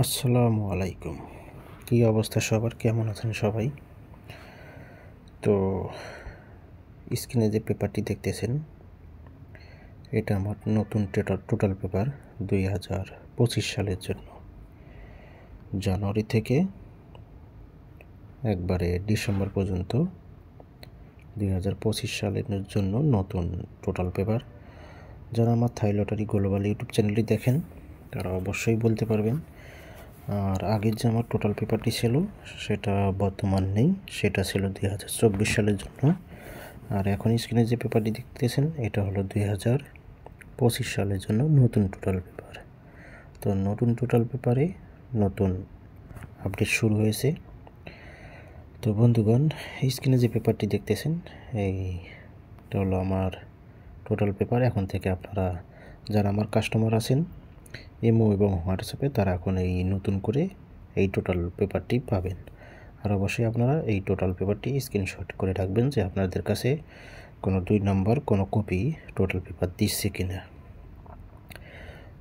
আসসালামু আলাইকুম। কী অবস্থা সবার, কেমন আছেন সবাই? তো স্ক্রিনে যে পেপারটি দেখতেছেন, এটা আমার নতুন টোটাল পেপার 2025 সালের জন্য। জানুয়ারি থেকে একবারে ডিসেম্বর পর্যন্ত 2025 সালের জন্য নতুন টোটাল পেপার। যারা আমার থাই লটারি গ্লোবাল ইউটিউব চ্যানেলটি দেখেন তারা অবশ্যই বলতে পারবেন। আর আগের যে আমার টোটাল পেপারটি ছিল সেটা বর্তমান নেই, সেটা ছিল 2024 সালের জন্য। আর এখন স্ক্রিনে যে পেপারটি দেখতেছেন এটা হলো 2025 সালের জন্য নতুন টোটাল পেপার। তো নতুন টোটাল পেপারে নতুন আপডেট শুরু হয়েছে। তো বন্ধুগণ, স্ক্রিনে যে পেপারটি দেখতেছেন এইটা হলো আমার টোটাল পেপার। এখন থেকে আপনারা যারা আমার কাস্টমার আছেন ইমো এবং হোয়াটসঅ্যাপে, তারা এখন এই নতুন করে এই টোটাল পেপারটি পাবেন। আর অবশ্যই আপনারা এই টোটাল পেপারটি স্ক্রিনশট করে রাখবেন যে আপনাদের কাছে কোনো 2 নম্বর কোনো কপি টোটাল পেপার দিচ্ছে কিনা।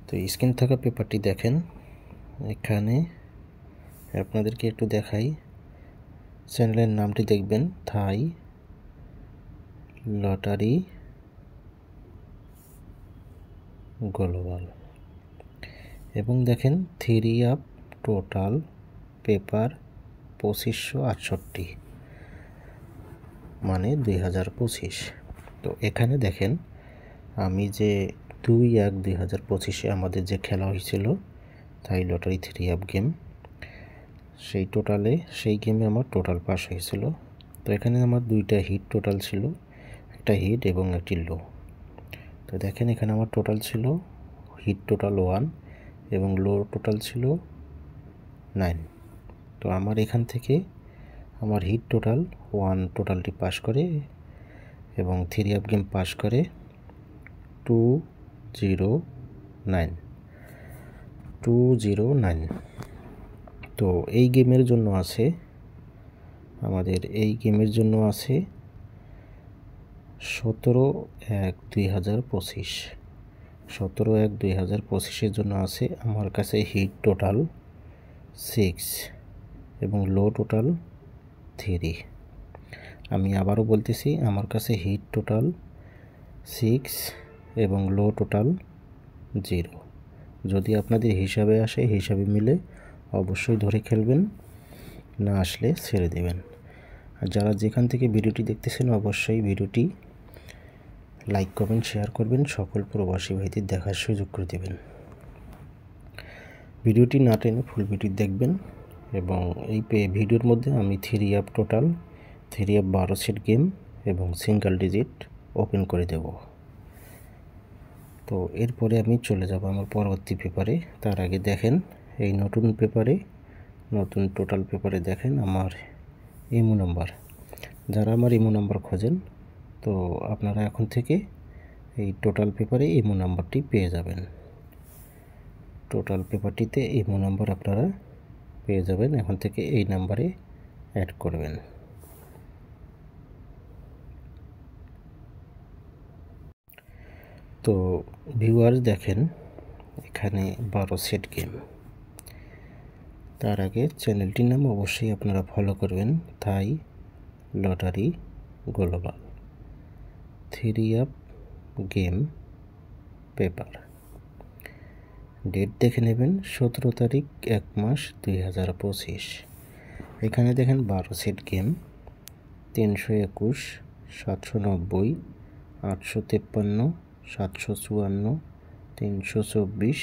তো স্ক্রিন থাকা পেপারটি দেখেন, এখানে আপনাদেরকে একটু দেখাই। চ্যানেলের নামটি দেখবেন থাই লটারি গ্লোবাল, এবং দেখেন 3 আপ টোটাল পেপার 2568 মানে 2025। তো এখানে দেখেন আমি যে 2/1/2025 আমাদের যে খেলা হয়েছিল থাই লটারি 3 আপ গেম, সেই গেমে আমার টোটাল পাস হয়েছিল। তো এখানে আমার 2টা হিট টোটাল ছিল, একটা হিট এবং একটি লো। তো দেখেন এখানে আমার টোটাল ছিল হিট টোটাল 1 এবং লো টোটাল ছিল 9। তো আমার এখান থেকে আমার হিট টোটাল 1 টোটালটি পাস করে এবং 3 আপ গেম পাস করে 209। তো এই গেমের জন্য আছে আমাদের 17/1/2025। 17/1/2025 জন্য আছে আমার কাছে হিট টোটাল 6 এবং লো টোটাল 3। আমি আবারও বলতেছি, আমার কাছে হিট টোটাল 6 এবং লো টোটাল 0। যদি আপনাদের হিসাবে আসে, হিসাবে মিলে অবশ্যই ধরে খেলবেন, না আসলে ছেড়ে দেবেন। আর যারা যেখান থেকে ভিডিওটি দেখতেছেন অবশ্যই ভিডিওটি লাইক কমেন্ট শেয়ার করবেন, সকল প্রবাসী ভাইদের দেখার সুযোগ করে দেবেন। ভিডিওটি না টেনে ফুল ভিডিও দেখবেন। এবং এই ভিডিওর মধ্যে আমি 3 আপ 12 সেট গেম এবং সিঙ্গেল ডিজিট ওপেন করে দেব। তো এরপরে আমি চলে যাব আমার পরবর্তী পেপারে। তার আগে দেখেন এই নতুন টোটাল পেপারে দেখেন আমার ইমো নাম্বার। যারা আমার ইমো নাম্বার খোঁজেন, তো আপনারা এখন থেকে এই টোটাল পেপারে ইমো নাম্বারটি পেয়ে যাবেন। টোটাল পেপারটিতে ইমো নাম্বার আপনারা পেয়ে যাবেন, এখন থেকে এই নাম্বারে অ্যাড করবেন। তো ভিউয়ার্স দেখেন এখানে 12 সেট গেম। তার আগে চ্যানেলটির নাম অবশ্যই আপনারা ফলো করবেন, Thai lottery global 3 up game paper. Date দেখে নেবেন 17 তারিখ 1 মাস 2025। এখানে দেখেন 12 সেট গেম, 321, 790, 853, 754, 324,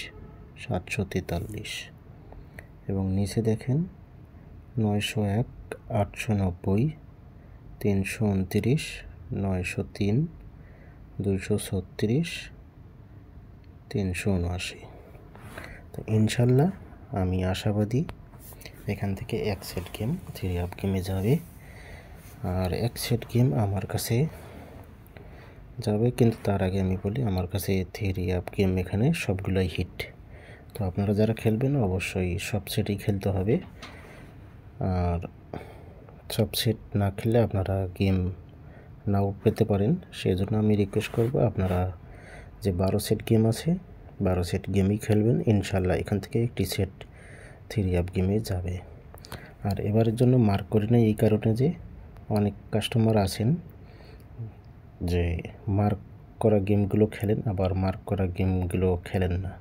743 এবং নিচে দেখেন 901, 890, 329, 903, 236, 379। তো ইনশাল্লাহ আমি আশাবাদী এখান থেকে 1 সেট গেম 3 আপ গেমে যাবে। আর 1 সেট গেম আমার কাছে যাবে, কিন্তু তার আগে আমি বলি আমার কাছে 3 আপ গেম এখানে সবগুলোই হিট। তো আপনারা যারা খেলবেন অবশ্যই সব সেটই খেলতে হবে। আর সব সেট না খেললে আপনারা গেম নাও পেতে পারেন। সেজন্য আমি রিকোয়েস্ট করব আপনারা যে 12 সেট গেম আছে 12 সেট গেমই খেলবেন। ইনশাল্লাহ এখান থেকে একটি সেট 3 অ্যাপ গেমে যাবে। আর এবারের জন্য মার্ক করি নাই এই কারণে যে অনেক কাস্টমার আছেন যে মার্ক করা গেমগুলো খেলেন, আবার মার্ক করা গেমগুলো খেলেন না,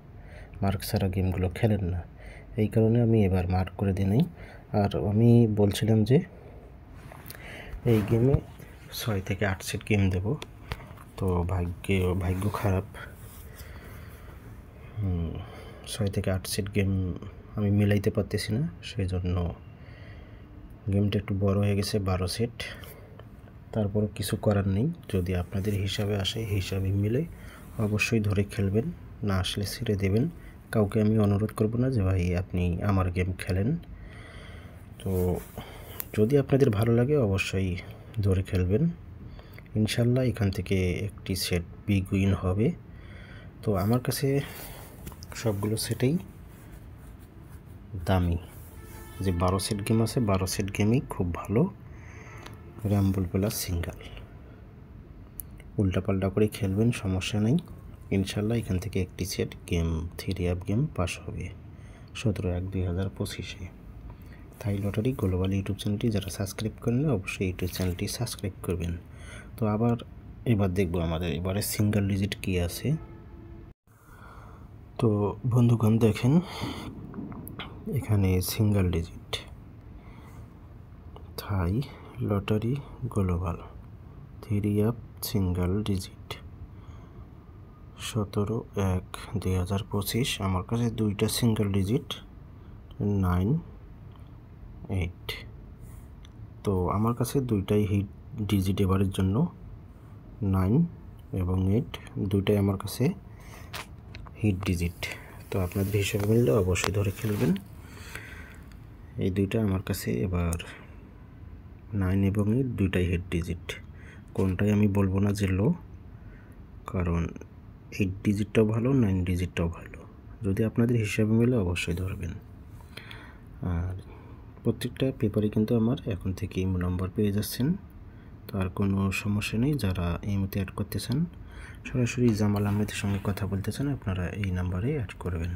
মার্ক ছাড়া গেমগুলো খেলেন না। এই কারণে আমি এবার মার্ক করে দিই নাই। আর আমি বলছিলাম যে এই গেমে 6 থেকে 8 সেট গেম দেব, তো ভাগ্য খারাপ, 6 থেকে 8 সেট গেম আমি মিলাইতে পারতেছি না, সেই জন্য গেমটা একটু বড় হয়ে গেছে 12 সেট। তারপরও কিছু করার নেই, যদি আপনাদের হিসাবে আসে হিসাবে মিলে অবশ্যই ধরে খেলবেন, না আসলে ছেড়ে দেবেন। কাউকে আমি অনুরোধ করব না যে ভাই আপনি আমার গেম খেলেন। তো যদি আপনাদের ভালো লাগে অবশ্যই ধরে খেলবেন, ইনশাল্লাহ এখান থেকে একটি সেট বিগ উইন হবে। তো আমার কাছে সবগুলো সেটেই দামি, যে 12 সেট গেম আছে 12 সেট গেমই খুব ভালো, র্যাম্বল প্লাস সিঙ্গেল, উল্টাপাল্টা করে খেলবেন সমস্যা নেই, ইনশাল্লাহ এখান থেকে একটি set game 3 app game pass হবে 17/1/2025-এ। থাই লটারি গ্লোবাল ইউটিউব চ্যানেলটি যারা সাবস্ক্রাইব করেন অবশ্যই ইউটিউব চ্যানেলটি সাবস্ক্রাইব করবেন। তো এবার দেখব আমাদের এবারে সিঙ্গেল ডিজিট কী আছে। তো বন্ধুগণ দেখেন এখানে সিঙ্গেল ডিজিট থাই lottery global 3 app single digit 17/1/2025। আমার কাছে দুইটা সিঙ্গেল ডিজিট 9, 8। তো আমার কাছে দুইটাই হিট ডিজিট এবারের জন্য 9 এবং 8 দুইটাই আমার কাছে হিট ডিজিট। তো আপনাদের হিসাবে মিললে অবশ্যই ধরে খেলবেন। এই দুইটা আমার কাছে এবার 9 এবং 8 দুইটাই হিট ডিজিট, কোনটাই আমি বলবো না যে লো, কারণ 8 ডিজিটটাও ভালো 9 ডিজিটটাও ভালো। যদি আপনাদের হিসাবে মিলে অবশ্যই ধরবেন। আর প্রত্যেকটা পেপারে কিন্তু আমার এখন থেকে ইমো নাম্বার পেয়ে যাচ্ছেন, তো আর কোনো সমস্যা নেই। যারা ইমোতে অ্যাড করতে চান, সরাসরি জামাল আহমেদের সঙ্গে কথা বলতে চান, আপনারা এই নাম্বারে অ্যাড করবেন।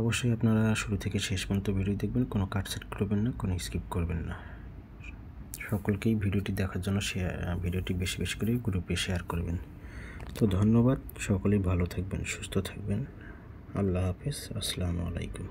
অবশ্যই আপনারা শুরু থেকে শেষ পর্যন্ত ভিডিও দেখবেন, কোনো কাটছেট করবেন না, কোনো স্কিপ করবেন না। সকলকেই ভিডিওটি দেখার জন্য ভিডিওটি বেশি বেশি করে গ্রুপে শেয়ার করবেন। তো ধন্যবাদ, সকলেই ভালো থাকবেন, সুস্থ থাকবেন। আল্লাহ হাফেজ, আসসালামু আলাইকুম।